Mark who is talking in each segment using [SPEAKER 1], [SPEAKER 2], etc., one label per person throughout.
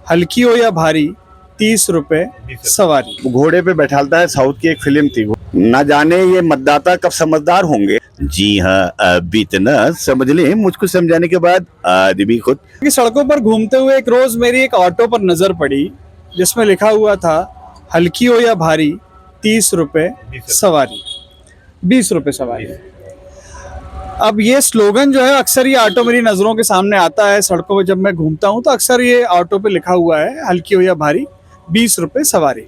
[SPEAKER 1] हल्की हो या भारी 30 रुपए सवारी।
[SPEAKER 2] घोड़े पे बैठालता है, साउथ की एक फिल्म थी। ना जाने ये मतदाता कब समझदार होंगे। जी हाँ, अभी इतना समझ लें, मुझको समझाने के बाद आदमी खुद।
[SPEAKER 1] कि सड़कों पर घूमते हुए एक रोज मेरी एक ऑटो पर नजर पड़ी जिसमें लिखा हुआ था हल्की हो या भारी 30 रुपए सवारी, 20 रुपए सवारी। अब ये स्लोगन जो है अक्सर ये ऑटो मेरी नज़रों के सामने आता है। सड़कों पे जब मैं घूमता हूँ तो अक्सर ये ऑटो पे लिखा हुआ है हल्की हो या भारी 20 रुपए सवारी।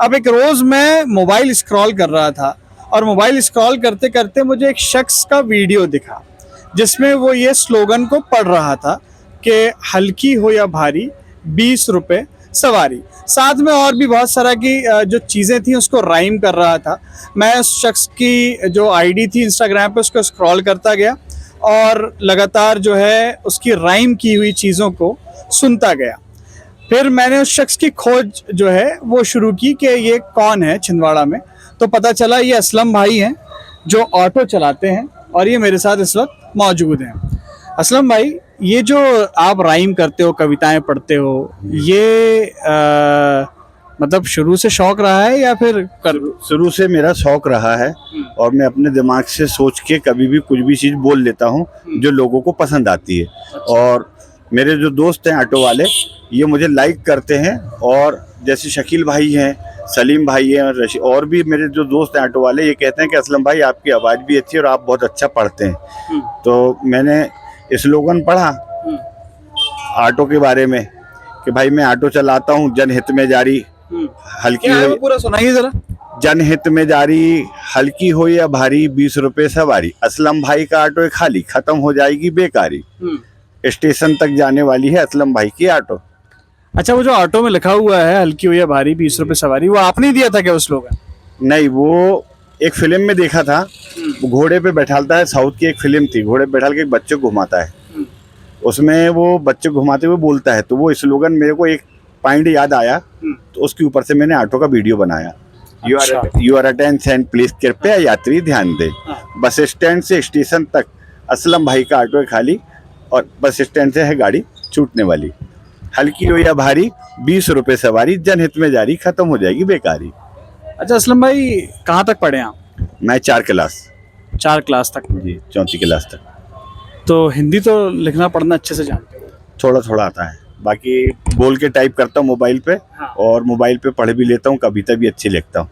[SPEAKER 1] अब एक रोज़ मैं मोबाइल स्क्रॉल कर रहा था और मोबाइल स्क्रॉल करते करते मुझे एक शख्स का वीडियो दिखा जिसमें वो ये स्लोगन को पढ़ रहा था कि हल्की हो या भारी 20 रुपए सवारी। साथ में और भी बहुत सारा की जो चीज़ें थी उसको राइम कर रहा था। मैं उस शख्स की जो आईडी थी इंस्टाग्राम पे उसको स्क्रॉल करता गया और लगातार जो है उसकी राइम की हुई चीज़ों को सुनता गया। फिर मैंने उस शख्स की खोज जो है वो शुरू की कि ये कौन है छिंदवाड़ा में। तो पता चला ये असलम भाई हैं जो ऑटो चलाते हैं और ये मेरे साथ इस वक्त मौजूद हैं। असलम भाई, ये जो आप राइम करते हो, कविताएं पढ़ते हो, ये मतलब शुरू से शौक रहा है या फिर
[SPEAKER 2] शुरू से मेरा शौक रहा है और मैं अपने दिमाग से सोच के कभी भी कुछ भी चीज़ बोल लेता हूँ जो लोगों को पसंद आती है। और मेरे जो दोस्त हैं ऑटो वाले, ये मुझे लाइक करते हैं। और जैसे शकील भाई हैं, सलीम भाई हैं और भी मेरे जो दोस्त हैं ऑटो वाले, ये कहते हैं कि असलम भाई आपकी आवाज़ भी अच्छी है और आप बहुत अच्छा पढ़ते हैं। तो मैंने स्लोगन पढ़ा ऑटो के बारे में कि भाई मैं ऑटो चलाता हूँ, जनहित में जारी हल्की हो,
[SPEAKER 1] पूरा सुनाइए जरा।
[SPEAKER 2] जनहित में जारी हल्की हो या भारी 20 रुपए सवारी। असलम भाई का ऑटो खाली, खत्म हो जाएगी बेकारी। स्टेशन तक जाने वाली है असलम भाई की ऑटो।
[SPEAKER 1] अच्छा, वो जो ऑटो में लिखा हुआ है हल्की हो या भारी 20 रुपए सवारी, वो आपने दिया था क्या उस स्लोगन?
[SPEAKER 2] नहीं, वो एक फिल्म में देखा था। वो घोड़े पे बैठालता है, साउथ की एक फिल्म थी। घोड़े पे बैठाल के एक बच्चे को घुमाता है, उसमें वो बच्चे को घुमाते हुए बोलता है। तो वो स्लोगन मेरे को एक पॉइंट याद आया, तो उसके ऊपर से मैंने ऑटो का वीडियो बनाया। यू आर अटेंशन प्लीज, कृपया यात्री ध्यान दे, बस स्टैंड से स्टेशन तक असलम भाई का ऑटो है खाली और बस स्टैंड से है गाड़ी छूटने वाली। हल्की हो या भारी 20 रुपए सवारी, जनहित में जारी, खत्म हो जाएगी बेकारी।
[SPEAKER 1] अच्छा असलम भाई, कहाँ तक पढ़े आप?
[SPEAKER 2] मैं 4 क्लास
[SPEAKER 1] 4 क्लास तक
[SPEAKER 2] जी, 4वीं क्लास तक।
[SPEAKER 1] तो हिंदी तो लिखना पढ़ना अच्छे से जानते हो?
[SPEAKER 2] थोड़ा थोड़ा आता है, बाकी बोल के टाइप करता हूँ मोबाइल पे।
[SPEAKER 1] हाँ।
[SPEAKER 2] और मोबाइल पे पढ़ भी लेता हूँ, कविता भी अच्छी लिखता हूँ।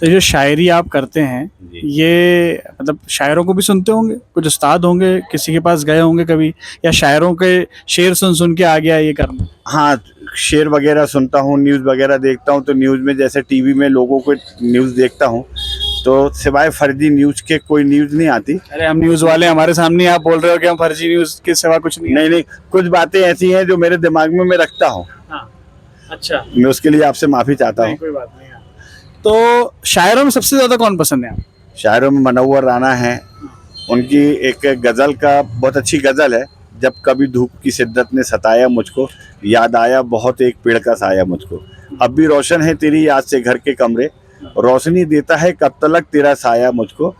[SPEAKER 1] तो जो शायरी आप करते हैं, ये मतलब शायरों को भी सुनते होंगे, कुछ उस्ताद होंगे, किसी के पास गए होंगे कभी, या शायरों के शेर सुन सुन के आ गया ये करना?
[SPEAKER 2] हाँ, शेर वगैरह सुनता हूँ, न्यूज़ वगैरह देखता हूँ। तो न्यूज़ में जैसे टीवी में लोगों को न्यूज़ देखता हूँ, तो सिवाय फर्जी न्यूज़ के कोई न्यूज़ नहीं आती।
[SPEAKER 1] अरे हम न्यूज़ वाले, हमारे सामने आप बोल रहे हो कि हम फर्जी न्यूज़ के सिवा कुछ नहीं?
[SPEAKER 2] नहीं, कुछ बातें ऐसी हैं जो मेरे दिमाग में मैं रखता हूँ।
[SPEAKER 1] हाँ, अच्छा,
[SPEAKER 2] मैं उसके लिए आपसे माफ़ी चाहता हूँ।
[SPEAKER 1] कोई बात नहीं। तो शायरों में सबसे ज़्यादा कौन पसंद है?
[SPEAKER 2] शायरों में मनव्वर राना है। उनकी एक गज़ल का बहुत अच्छी गज़ल है, जब कभी धूप की शिद्दत ने सताया मुझको, याद आया बहुत एक पेड़ का साया मुझको। अब भी रोशन है तेरी याद से घर के कमरे, रोशनी देता है कब तलक तेरा साया मुझको,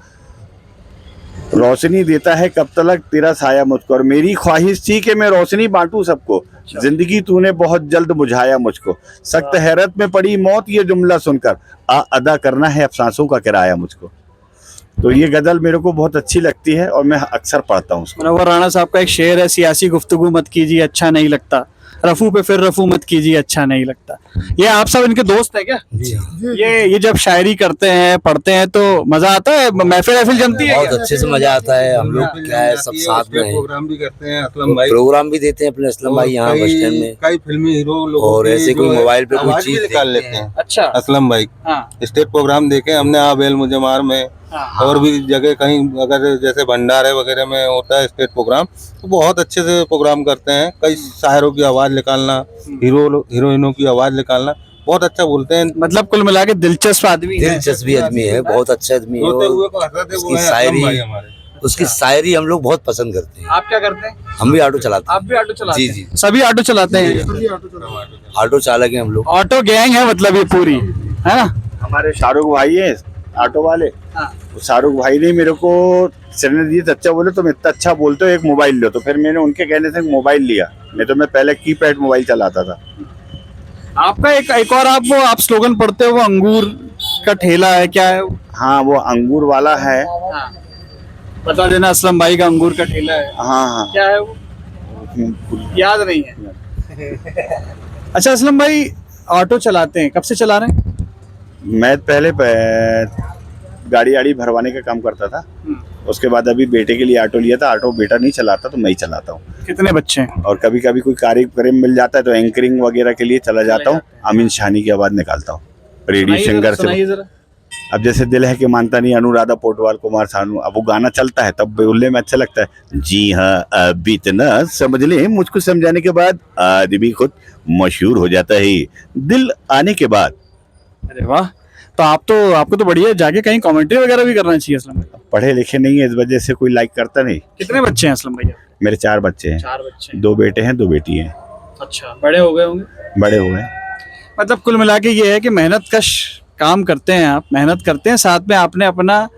[SPEAKER 2] रोशनी देता है कब तलक तेरा साया मुझको। और मेरी ख्वाहिश थी कि मैं रोशनी बांटूं सबको, जिंदगी तूने बहुत जल्द बुझाया मुझको। सख्त हैरत में पड़ी मौत ये जुमला सुनकर, अदा करना है अफसासों का किराया मुझको। तो ये गज़ल मेरे को बहुत अच्छी लगती है और मैं अक्सर पढ़ता हूँ उसको।
[SPEAKER 1] मनव्वर राणा साहब का एक शेर है, सियासी गुफ्तगू मत कीजिए अच्छा नहीं लगता, रफू पे फिर रफू मत कीजिए अच्छा नहीं लगता। ये आप सब इनके दोस्त है क्या? ये जब शायरी करते हैं, पढ़ते हैं तो मजा आता है, महफिल जमती है?
[SPEAKER 3] बहुत अच्छे से मजा आता है। हम लोग क्या है सब साथ में
[SPEAKER 4] प्रोग्राम भी करते हैं, असलम भाई
[SPEAKER 3] प्रोग्राम भी देते हैं अपने असलम भाई यहाँ बस स्टैंड में।
[SPEAKER 4] कई फिल्मी हीरो लोग
[SPEAKER 3] और ऐसे कोई मोबाइल पे कोई चीज
[SPEAKER 4] निकाल लेते हैं।
[SPEAKER 1] अच्छा,
[SPEAKER 4] असलम भाई स्टेज प्रोग्राम देखे हमने, आबेल मुझे मार में और भी जगह कहीं, अगर जैसे भंडारे वगैरह में होता है स्टेज प्रोग्राम, तो बहुत अच्छे से प्रोग्राम करते हैं। कई शायरों की आवाज निकालना, हीरोइनों की आवाज निकालना, बहुत अच्छा बोलते हैं।
[SPEAKER 1] मतलब कुल मिला के दिलचस्प आदमी
[SPEAKER 3] है, बहुत अच्छा आदमी है। उसकी शायरी हम लोग बहुत पसंद करते हैं।
[SPEAKER 1] आप क्या करते हैं?
[SPEAKER 3] हम भी ऑटो चलाते हैं।
[SPEAKER 1] आप भी ऑटो चलाते हैं?
[SPEAKER 3] जी।
[SPEAKER 1] सभी ऑटो चलाते हैं?
[SPEAKER 3] ऑटो चालक हैं हम लोग,
[SPEAKER 1] ऑटो गैंग है मतलब ये पूरी, है ना?
[SPEAKER 2] हमारे शाहरुख भाई हैं ऑटो वाले। शाहरुख भाई ने मेरे को सिरनजीत अच्छा बोले, तुम इतना अच्छा बोलते हो एक मोबाइल लो। तो फिर मैंने उनके कहने से मोबाइल लिया, नहीं तो मैं पहले कीपैड मोबाइल चलाता था।
[SPEAKER 1] आपका एक और आप स्लोगन पढ़ते हो, वो अंगूर का ठेला है, क्या है वो?
[SPEAKER 2] हाँ, वो अंगूर वाला है।
[SPEAKER 1] बता देना, असलम भाई का अंगूर का ठेला है।
[SPEAKER 2] हाँ हाँ।
[SPEAKER 1] क्या है वो? याद नहीं है। अच्छा असलम भाई, ऑटो चलाते हैं, कब से चला रहे हैं?
[SPEAKER 2] मैं पहले गाड़ी आड़ी भरवाने का काम करता था। उसके बाद अभी बेटे के लिए ऑटो लिया था। ऑटो बेटा नहीं चलाता तो मैं ही चलाता हूँ।
[SPEAKER 1] कितने बच्चे हैं?
[SPEAKER 2] और कभी कभी कोई कार्यक्रम मिल जाता है तो एंकरिंग वगैरह के लिए चला जाता हूँ। अमीन शानी की आवाज निकालता हूँ रेडियो सिंगर से।
[SPEAKER 1] सुनाइए जरा।
[SPEAKER 2] अब जैसे दिल है कि मानता नहीं, अनुराधा पोटवाल, कुमार सानू, अब वो गाना चलता है तब बोलने में अच्छा लगता है। जी हाँ, अब इतना समझ ले, मुझको समझाने के बाद आदमी खुद मशहूर हो जाता है दिल आने के बाद।
[SPEAKER 1] अरे वाह, तो आपको तो बढ़िया, जाके कहीं कमेंट्री वगैरह भी करना चाहिए असलम भाई।
[SPEAKER 2] पढ़े लिखे नहीं है, इस वजह से कोई लाइक करता नहीं।
[SPEAKER 1] कितने बच्चे हैं असलम भैया?
[SPEAKER 2] मेरे 4 बच्चे हैं।
[SPEAKER 1] 4 बच्चे हैं।
[SPEAKER 2] 2 बेटे हैं, 2 बेटी हैं।
[SPEAKER 1] अच्छा, बड़े हो गए होंगे?
[SPEAKER 2] बड़े हुए हैं।
[SPEAKER 1] मतलब कुल मिला के ये है कि मेहनत कश काम करते हैं आप, मेहनत करते हैं, साथ में आपने अपना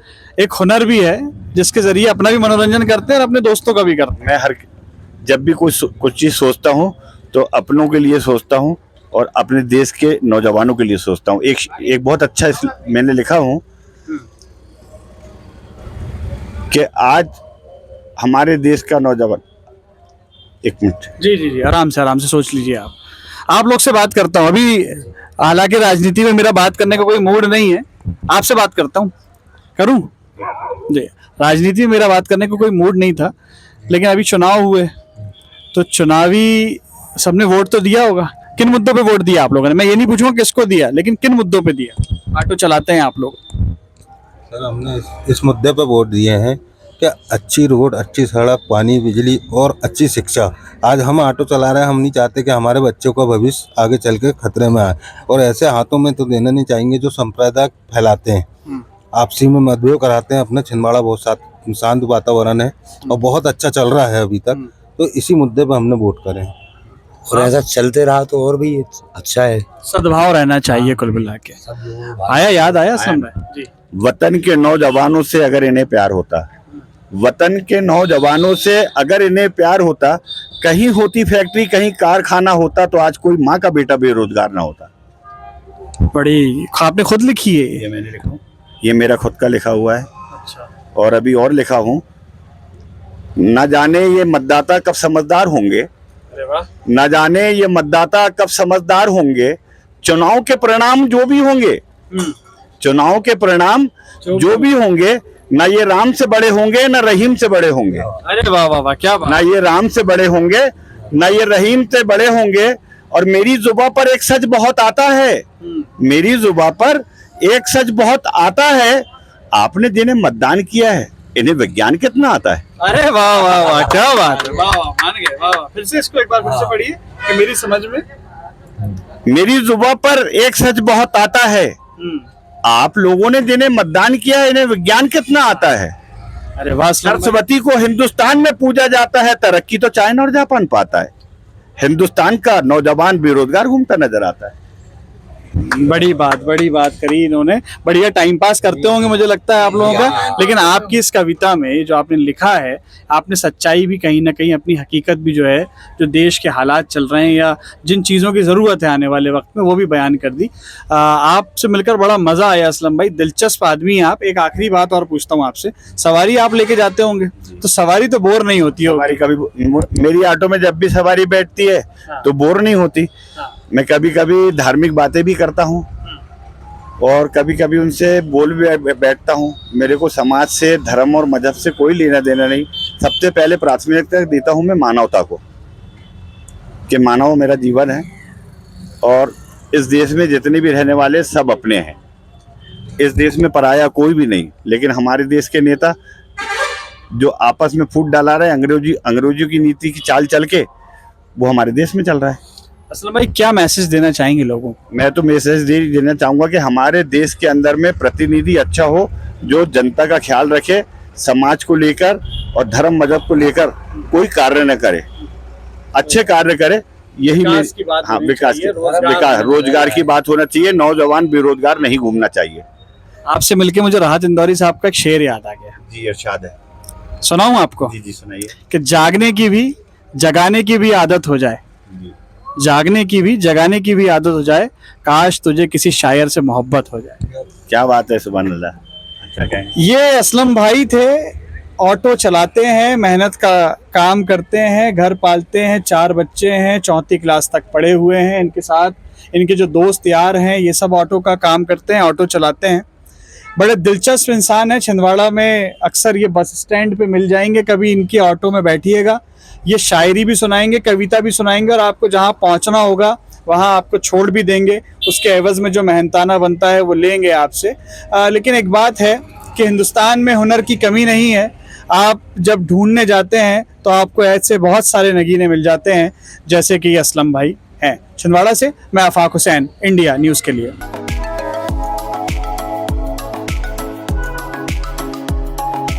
[SPEAKER 1] एक हुनर भी है जिसके जरिए अपना भी मनोरंजन करते हैं और अपने दोस्तों का भी करते
[SPEAKER 2] मैं जब भी कुछ चीज सोचता हूँ तो अपनों के लिए सोचता हूँ और अपने देश के नौजवानों के लिए सोचता हूँ। एक बहुत अच्छा मैंने लिखा हूँ कि आज हमारे देश का नौजवान, एक मिनट।
[SPEAKER 1] हैं। जी जी जी, आराम से सोच लीजिए। आप लोग से बात करता हूँ अभी, हालांकि राजनीति में मेरा बात करने का कोई मूड नहीं है, आपसे बात करता हूँ, करूँ? जी, राजनीति में मेरा बात करने का कोई मूड नहीं था, लेकिन अभी चुनाव हुए तो चुनावी सबने वोट तो दिया होगा। किन मुद्दों पे वोट दिया आप लोगों ने? मैं ये नहीं पूछूंगा किसको दिया, लेकिन किन मुद्दों पे दिया? ऑटो चलाते हैं आप लोग।
[SPEAKER 4] सर, हमने इस मुद्दे पर वोट दिए हैं कि अच्छी रोड, अच्छी सड़क, पानी, बिजली और अच्छी शिक्षा। आज हम ऑटो चला रहे हैं, हम नहीं चाहते कि हमारे बच्चों का भविष्य आगे चल के खतरे में आए, और ऐसे हाथों में तो देना नहीं चाहेंगे जो संप्रदाय फैलाते हैं, आपसी में मतभेद कराते हैं। अपना छिंदवाड़ा बहुत शांत वातावरण है और बहुत अच्छा चल रहा है अभी तक, तो इसी मुद्दे पर हमने वोट करे हैं।
[SPEAKER 3] और ऐसा चलते रहा तो और भी अच्छा है।
[SPEAKER 1] सद्भाव रहना चाहिए कुल मिला के। याद आया असलम भाई जी।
[SPEAKER 2] वतन के नौजवानों से अगर इन्हें प्यार होता, वतन के नौजवानों से अगर इन्हें प्यार होता, कहीं होती फैक्ट्री, कहीं कारखाना होता, तो आज कोई माँ का बेटा बेरोजगार ना होता।
[SPEAKER 1] बड़ी आपने खुद लिखी है?
[SPEAKER 2] ये मैंने लिखा हूँ, ये मेरा खुद का लिखा हुआ है।
[SPEAKER 1] अच्छा।
[SPEAKER 2] और अभी और लिखा हूँ, न जाने ये मतदाता कब समझदार होंगे, न जाने ये मतदाता कब समझदार होंगे, चुनाव के परिणाम जो भी होंगे, चुनाव के परिणाम जो भी होंगे, ना ये राम से बड़े होंगे ना रहीम से बड़े होंगे।
[SPEAKER 1] अरे वाह वाह वाह, क्या बात।
[SPEAKER 2] ना ये राम से बड़े होंगे ना ये रहीम से बड़े होंगे। और मेरी जुबा पर एक सच बहुत आता है, मेरी जुबा पर एक सच बहुत आता है, आपने जिन्हें मतदान किया है इन्हें विज्ञान कितना आता है।
[SPEAKER 1] अरे वाह वाह वाह, क्या बात है, वाह वाह, मान गए, वाह वाह। फिर से इसको एक बार फिर से पढ़िए कि मेरी समझ में।
[SPEAKER 2] मेरी जुबा पर एक सच बहुत आता है, आप लोगों ने जिन्हें मतदान किया है इन्हें विज्ञान कितना आता है।
[SPEAKER 1] अरे वाह।
[SPEAKER 2] सरस्वती को हिंदुस्तान में पूजा जाता है, तरक्की तो चाइना और जापान पाता है। हिंदुस्तान का नौजवान बेरोजगार घूमता नजर आता है।
[SPEAKER 1] बड़ी बात करी इन्होंने। बढ़िया टाइम पास करते होंगे मुझे लगता है आप लोगों का, लेकिन आपकी इस कविता में जो आपने लिखा है, आपने सच्चाई भी कहीं ना कहीं, अपनी हकीकत भी जो है, जो देश के हालात चल रहे हैं या जिन चीज़ों की ज़रूरत है आने वाले वक्त में, वो भी बयान कर दी। आपसे मिलकर बड़ा मज़ा आया असलम भाई, दिलचस्प आदमी हैं आप। एक आखिरी बात और पूछता हूँ आपसे, सवारी आप लेके जाते होंगे तो सवारी तो बोर नहीं होती है?
[SPEAKER 2] सवारी कभी, मेरी ऑटो में जब भी सवारी बैठती है तो बोर नहीं होती। मैं कभी कभी धार्मिक बातें भी करता हूँ और कभी कभी उनसे बोल भी बैठता हूँ। मेरे को समाज से, धर्म और मजहब से कोई लेना देना नहीं। सबसे पहले प्राथमिकता देता हूँ मैं मानवता को, कि मानव मेरा जीवन है और इस देश में जितने भी रहने वाले सब अपने हैं। इस देश में पराया कोई भी नहीं। लेकिन हमारे देश के नेता जो आपस में फूट डाला रहे अंग्रेजों की नीति की चाल चल के, वो हमारे देश में चल रहा है।
[SPEAKER 1] असलम भाई, क्या मैसेज देना चाहेंगे लोगों को?
[SPEAKER 2] मैं तो मैसेज देना चाहूँगा कि हमारे देश के अंदर में प्रतिनिधि अच्छा हो, जो जनता का ख्याल रखे, समाज को लेकर और धर्म मजहब को लेकर कोई कार्य न करे, अच्छे कार्य करे। यही
[SPEAKER 1] विकास की बात,
[SPEAKER 2] हाँ, विकास, रोजगार की बात होना चाहिए। नौजवान बेरोजगार नहीं घूमना चाहिए।
[SPEAKER 1] आपसे मिलके मुझे राहत इंदौरी साहब का एक शेर याद आ गया।
[SPEAKER 2] जी, इरशाद है।
[SPEAKER 1] सुनाऊं आपको?
[SPEAKER 2] जी जी, सुनाइए।
[SPEAKER 1] कि जागने की भी, जगाने की भी आदत हो जाए, जागने की भी, जगाने की भी आदत हो जाए। काश तुझे किसी शायर से मोहब्बत हो जाए।
[SPEAKER 2] क्या बात है, सुभान अल्लाह। अच्छा कहें।
[SPEAKER 1] ये असलम भाई थे, ऑटो चलाते हैं, मेहनत का काम करते हैं, घर पालते हैं, 4 बच्चे हैं, 4वीं क्लास तक पढ़े हुए हैं। इनके साथ इनके जो दोस्त यार हैं ये सब ऑटो का काम करते हैं, ऑटो चलाते हैं। बड़े दिलचस्प इंसान है। छिंदवाड़ा में अक्सर ये बस स्टैंड पे मिल जाएंगे, कभी इनकी ऑटो में बैठिएगा। ये शायरी भी सुनाएंगे, कविता भी सुनाएंगे, और आपको जहाँ पहुँचना होगा वहाँ आपको छोड़ भी देंगे। उसके एवज़ में जो मेहनताना बनता है वो लेंगे आपसे। लेकिन एक बात है कि हिंदुस्तान में हुनर की कमी नहीं है। आप जब ढूंढने जाते हैं तो आपको ऐसे बहुत सारे नगीने मिल जाते हैं, जैसे कि असलम भाई हैं। छिंदवाड़ा से मैं आफाक हुसैन, इंडिया न्यूज़ के लिए।